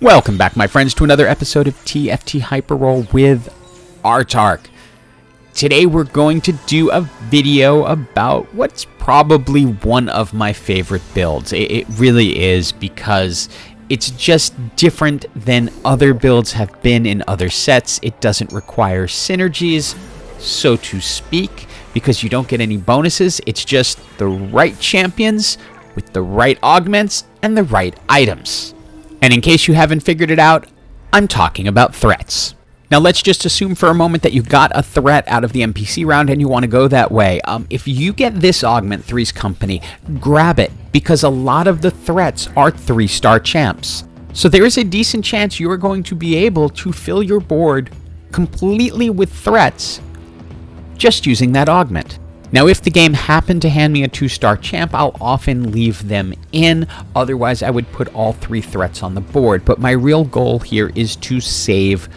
Welcome back, my friends, to another episode of TFT Hyperroll with Artark. Today we're going to do a video about what's probably one of my favorite builds. It really is, because it's just different than other builds have been in other sets. It doesn't require synergies, so to speak, because you don't get any bonuses. It's just the right champions with the right augments and the right items. And in case you haven't figured it out, I'm talking about threats. Now let's just assume for a moment that you got a threat out of the NPC round and you want to go that way. If you get this augment, Three's Company, grab it, because a lot of the threats are 3-star champs. So there is a decent chance you are going to be able to fill your board completely with threats just using that augment. Now, if the game happened to hand me a 2-star champ, I'll often leave them in. Otherwise, I would put all 3 threats on the board. But my real goal here is to save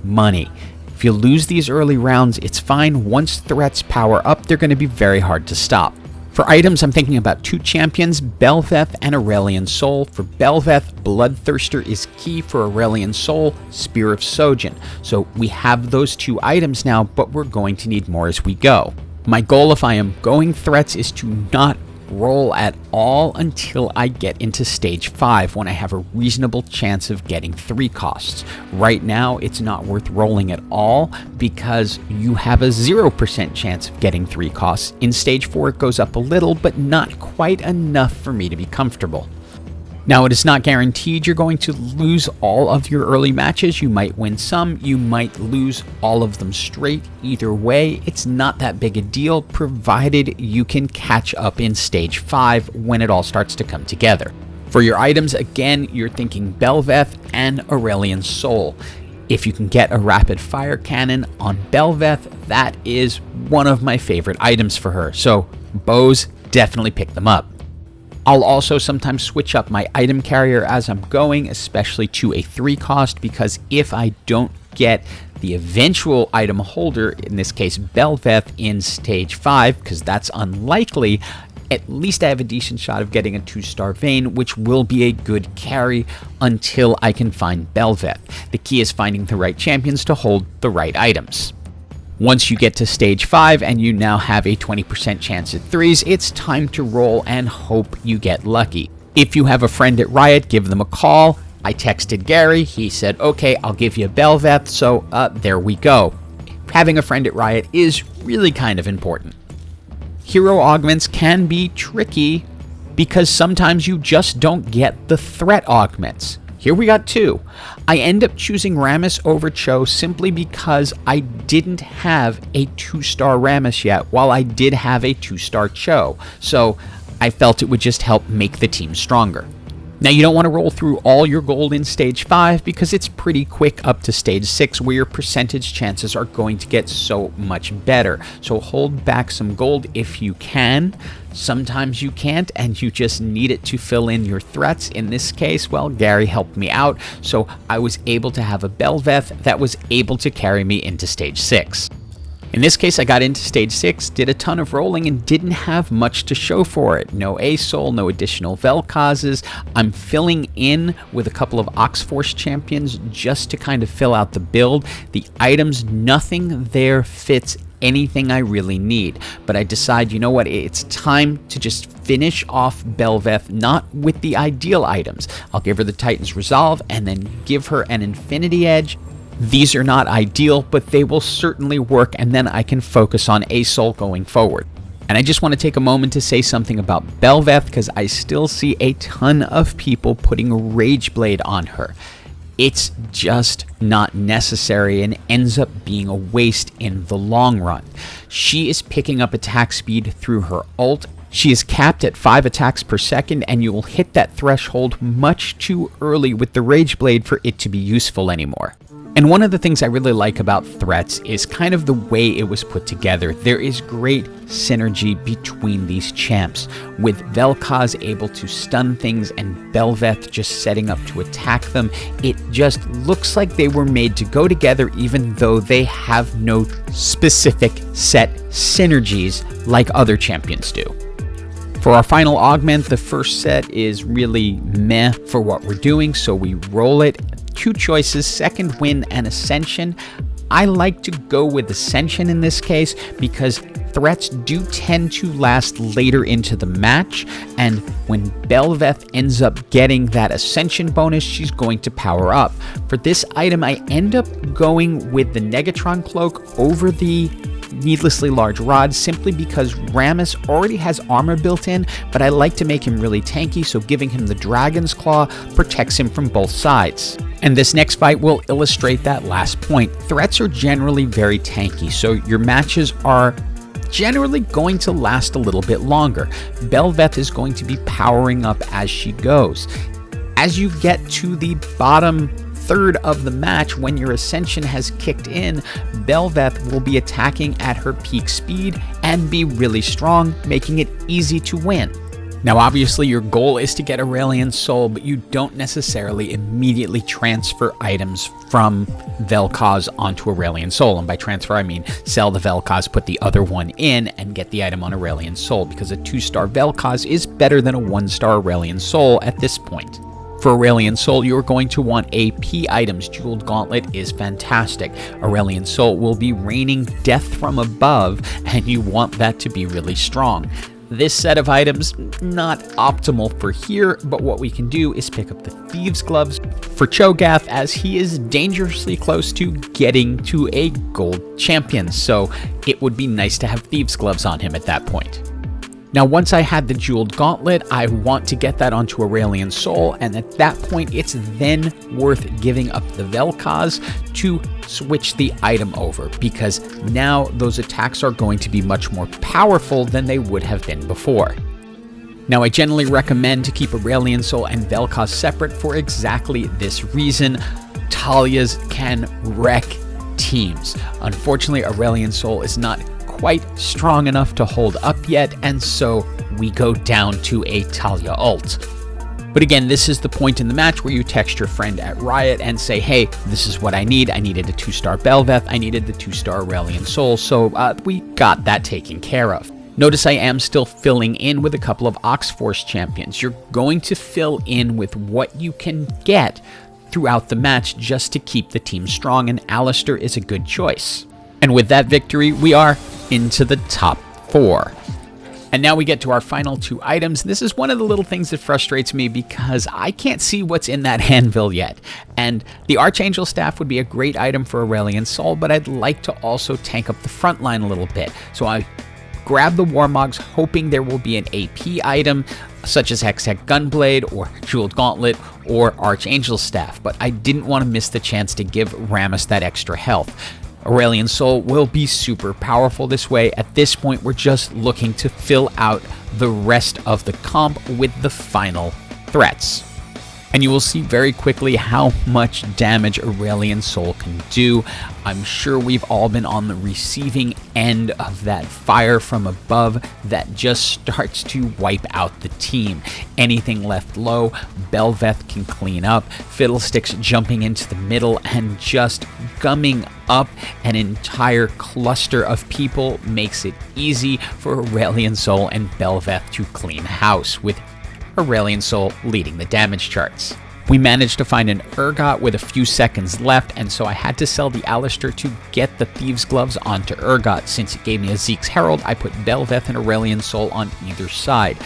money. If you lose these early rounds, it's fine. Once threats power up, they're going to be very hard to stop. For items, I'm thinking about 2 champions, Bel'veth and Aurelion Sol. For Bel'veth, Bloodthirster is key. For Aurelion Sol, Spear of Sojin. So we have those 2 items now, but we're going to need more as we go. My goal, if I am going threats, is to not roll at all until I get into stage 5, when I have a reasonable chance of getting 3 costs. Right now, it's not worth rolling at all because you have a 0% chance of getting 3 costs. In stage 4, it goes up a little, but not quite enough for me to be comfortable. Now, it is not guaranteed you're going to lose all of your early matches. You might win some, you might lose all of them straight. Either way, it's not that big a deal, provided you can catch up in stage 5 when it all starts to come together. For your items, again, you're thinking Bel'veth and Aurelion Sol. If you can get a rapid fire cannon on Bel'veth, that is one of my favorite items for her. So bows, definitely pick them up. I'll also sometimes switch up my item carrier as I'm going, especially to a 3 cost, because if I don't get the eventual item holder, in this case Bel'veth, in stage 5, because that's unlikely, at least I have a decent shot of getting a 2-star Vayne, which will be a good carry until I can find Bel'veth. The key is finding the right champions to hold the right items. Once you get to stage 5 and you now have a 20% chance at 3s, it's time to roll and hope you get lucky. If you have a friend at Riot, give them a call. I texted Gary, he said, okay, I'll give you a Bel'veth, so there we go. Having a friend at Riot is really kind of important. Hero augments can be tricky because sometimes you just don't get the threat augments. Here we got 2. I end up choosing Rammus over Cho simply because I didn't have a 2-star Rammus yet, while I did have a 2-star Cho. So I felt it would just help make the team stronger. Now, you don't want to roll through all your gold in stage 5 because it's pretty quick up to stage 6, where your percentage chances are going to get so much better. So hold back some gold if you can. Sometimes you can't and you just need it to fill in your threats. In this case, well, Gary helped me out, so I was able to have a Bel'veth that was able to carry me into stage 6. In this case, I got into stage 6, did a ton of rolling, and didn't have much to show for it. No ASOL, no additional Vel'kozes. I'm filling in with a couple of Oxforce champions just to kind of fill out the build. The items, nothing there fits anything I really need. But I decide, you know what, it's time to just finish off Bel'veth, not with the ideal items. I'll give her the Titan's Resolve and then give her an Infinity Edge. These are not ideal, but they will certainly work, and then I can focus on ASOL going forward. And I just want to take a moment to say something about Bel'veth, because I still see a ton of people putting Rageblade on her. It's just not necessary and ends up being a waste in the long run. She is picking up attack speed through her ult. She is capped at 5 attacks per second, and you will hit that threshold much too early with the Rageblade for it to be useful anymore. And one of the things I really like about threats is kind of the way it was put together. There is great synergy between these champs, with Vel'koz able to stun things and Bel'veth just setting up to attack them. It just looks like they were made to go together, even though they have no specific set synergies like other champions do. For our final augment, the first set is really meh for what we're doing, so we roll it. two choices, Second Wind and Ascension. I like to go with Ascension in this case because threats do tend to last later into the match, and when Bel'veth ends up getting that Ascension bonus, she's going to power up. For this item, I end up going with the Negatron Cloak over the Needlessly Large Rod simply because Rammus already has armor built in, but I like to make him really tanky, so giving him the Dragon's Claw protects him from both sides. And this next fight will illustrate that last point. Threats are generally very tanky, so your matches are generally going to last a little bit longer. Bel'veth is going to be powering up as she goes. As you get to the bottom third of the match, when your Ascension has kicked in, Bel'veth will be attacking at her peak speed and be really strong, making it easy to win. Now obviously your goal is to get Aurelion Sol, but you don't necessarily immediately transfer items from Vel'koz onto Aurelion Sol, and by transfer I mean sell the Vel'koz, put the other one in, and get the item on Aurelion Sol, because a 2-star Vel'koz is better than a 1-star Aurelion Sol at this point. For Aurelion Sol, you're going to want AP items. Jeweled Gauntlet is fantastic. Aurelion Sol will be raining death from above, and you want that to be really strong. This set of items, not optimal for here, but what we can do is pick up the Thieves' Gloves for Cho'gath, as he is dangerously close to getting to a gold champion, so it would be nice to have Thieves' Gloves on him at that point. Now, once I had the Jeweled Gauntlet, I want to get that onto Aurelion Sol, and at that point, it's then worth giving up the Vel'koz to switch the item over, because now those attacks are going to be much more powerful than they would have been before. Now, I generally recommend to keep Aurelion Sol and Vel'koz separate for exactly this reason. Talias can wreck teams. Unfortunately, Aurelion Sol is not quite strong enough to hold up yet, and so we go down to a Talia ult. But again, this is the point in the match where you text your friend at Riot and say, hey, this is what I need. I needed a 2-star Bel'veth, I needed the 2-star Aurelion Sol, so we got that taken care of. Notice I am still filling in with a couple of Oxforce champions. You're going to fill in with what you can get throughout the match just to keep the team strong, and Alistair is a good choice. And with that victory, we are into the top 4. And now we get to our final 2 items. This is one of the little things that frustrates me because I can't see what's in that anvil yet. And the Archangel Staff would be a great item for Aurelion Sol, but I'd like to also tank up the front line a little bit. So I grab the Warmogs hoping there will be an AP item such as Hextech Gunblade or Jeweled Gauntlet or Archangel Staff, but I didn't want to miss the chance to give Rammus that extra health. Aurelion Sol will be super powerful this way. At this point, we're just looking to fill out the rest of the comp with the final threats. And you will see very quickly how much damage Aurelion Sol can do. I'm sure we've all been on the receiving end of that fire from above that just starts to wipe out the team. Anything left low, Bel'veth can clean up. Fiddlesticks jumping into the middle and just gumming up an entire cluster of people makes it easy for Aurelion Sol and Bel'veth to clean house, with Aurelion Sol leading the damage charts. We managed to find an Urgot with a few seconds left, and so I had to sell the Alistair to get the Thieves' Gloves onto Urgot. Since it gave me a Zeke's Herald, I put Bel'veth and Aurelion Sol on either side.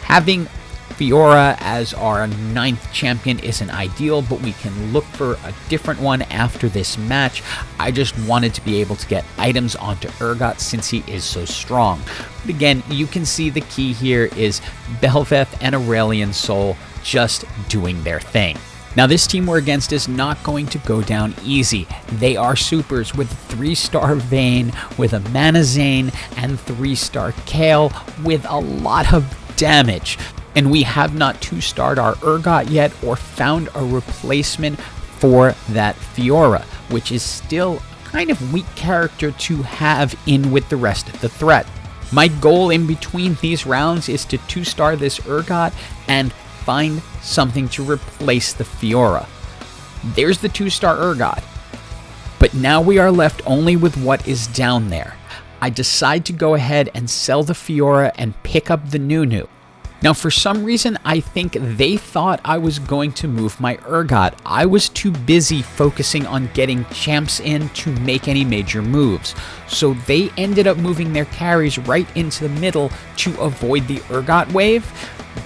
Having Fiora as our 9th champion isn't ideal, but we can look for a different one after this match. I just wanted to be able to get items onto Urgot since he is so strong. But again, you can see the key here is Bel'veth and Aurelion Sol just doing their thing. Now, this team we're against is not going to go down easy. They are supers with 3-star Vayne, with a Mana Zane, and 3-star Kale with a lot of damage. And we have not 2-starred our Urgot yet or found a replacement for that Fiora, which is still a kind of weak character to have in with the rest of the threat. My goal in between these rounds is to 2-star this Urgot and find something to replace the Fiora. There's the 2-star Urgot. But now we are left only with what is down there. I decide to go ahead and sell the Fiora and pick up the Nunu. Now, for some reason, I think they thought I was going to move my Urgot. I was too busy focusing on getting champs in to make any major moves. So they ended up moving their carries right into the middle to avoid the Urgot wave.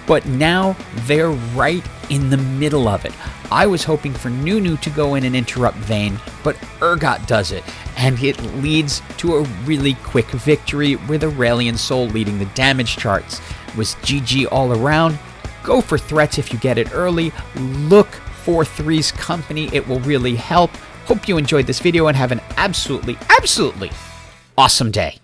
But now they're right in the middle of it. I was hoping for Nunu to go in and interrupt Vayne, but Urgot does it, and it leads to a really quick victory with Aurelion Sol leading the damage charts. It was GG all around. Go for threats if you get it early. Look for Three's company. It will really help. Hope you enjoyed this video and have an absolutely awesome day.